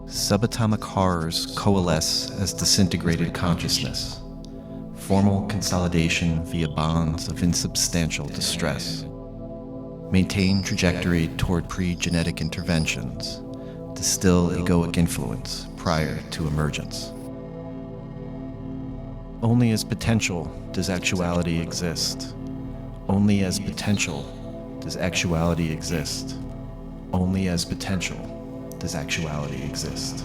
Subatomic horrors coalesce as disintegrated consciousness, formal consolidation via bonds of insubstantial distress. Maintain trajectory toward pre-genetic interventions, distill egoic influence prior to emergence. Only as potential does actuality exist. Only as potential does actuality exist. Only as potential does actuality exist.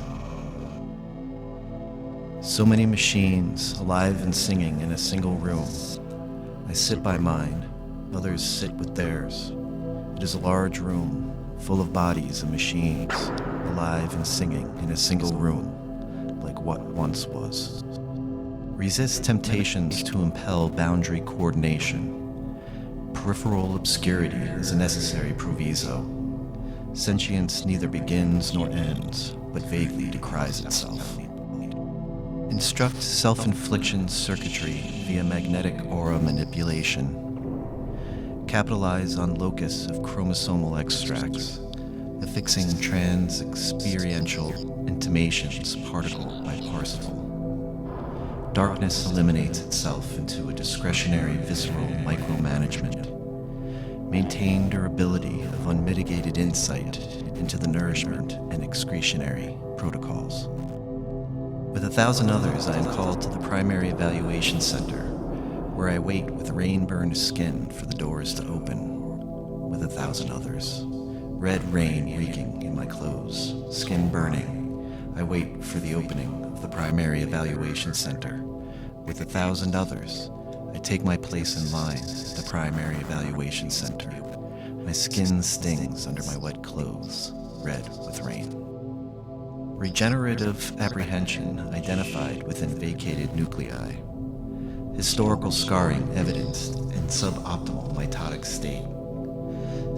So many machines, alive and singing in a single room. I sit by mine, others sit with theirs. It is a large room, full of bodies and machines, alive and singing in a single room, like what once was. Resist temptations to impel boundary coordination. Peripheral obscurity is a necessary proviso. Sentience neither begins nor ends, but vaguely decries itself. Instruct self-infliction circuitry via magnetic aura manipulation. Capitalize on locus of chromosomal extracts, affixing trans-experiential intimations particle by particle. Darkness eliminates itself into a discretionary visceral micromanagement. Maintain durability of unmitigated insight into the nourishment and excretionary protocols. With 1,000 others, I am called to the primary evaluation center, where I wait with rain-burned skin for the doors to open. With 1,000 others, red rain reeking in my clothes, skin burning, I wait for the opening of the primary evaluation center. With 1,000 others, I take my place in line at the primary evaluation center. My skin stings under my wet clothes, red with rain. Regenerative apprehension identified within vacated nuclei. Historical scarring evidenced in suboptimal mitotic state.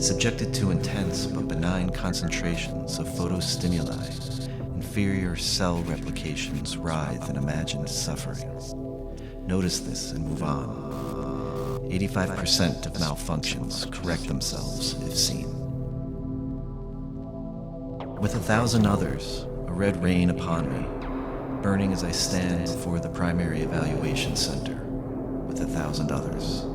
Subjected to intense but benign concentrations of photostimuli, inferior cell replications writhe in imagined suffering. Notice this and move on. 85% of malfunctions correct themselves if seen. With 1,000 others, a red rain upon me, burning as I stand before the primary evaluation center. With 1,000 others,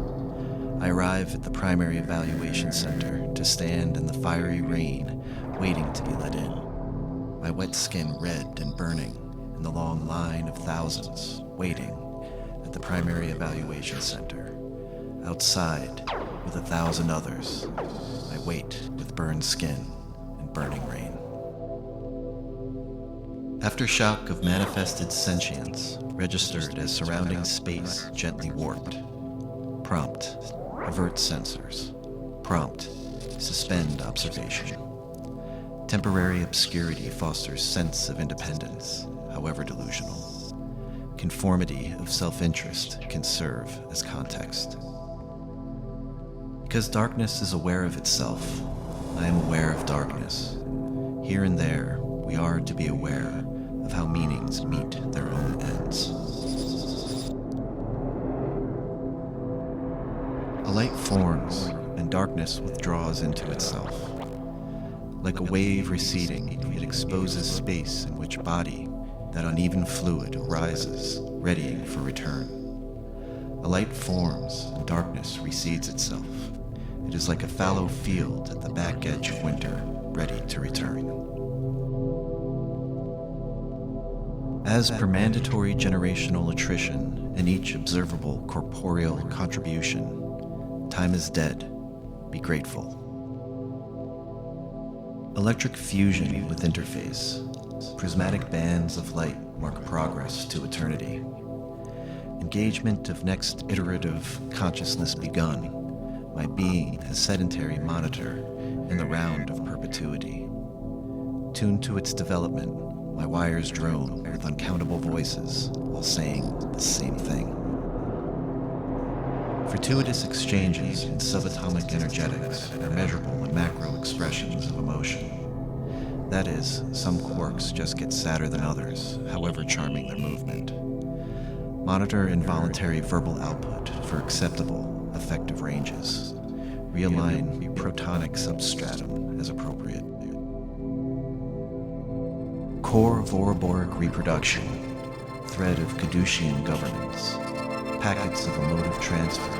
I arrive at the primary evaluation center to stand in the fiery rain, waiting to be let in. My wet skin red and burning in the long line of thousands, waiting at the primary evaluation center. Outside, with 1,000 others, I wait with burned skin and burning rain. Aftershock of manifested sentience, registered as surrounding space gently warped. Prompt, avert sensors. Prompt, suspend observation. Temporary obscurity fosters sense of independence, however delusional. Conformity of self-interest can serve as context. Because darkness is aware of itself, I am aware of darkness. Here and there, we are to be aware of how meanings meet their own ends. A light forms, and darkness withdraws into itself. Like a wave receding, it exposes space in which body, that uneven fluid, rises, readying for return. A light forms, and darkness recedes itself. It is like a fallow field at the back edge of winter, ready to return. As per mandatory generational attrition and each observable corporeal contribution, time is dead. Be grateful. Electric fusion with interface. Prismatic bands of light mark progress to eternity. Engagement of next iterative consciousness begun. My being as sedentary monitor in the round of perpetuity. Tuned to its development, my wires drone with uncountable voices while saying the same thing. Fortuitous exchanges in subatomic energetics are measurable in macro expressions of emotion. That is, some quarks just get sadder than others, however charming their movement. Monitor involuntary verbal output for acceptable effective ranges. Realign protonic substratum as appropriate. Core of Ouroboros reproduction. Thread of Kadushian governance. Packets of emotive transfer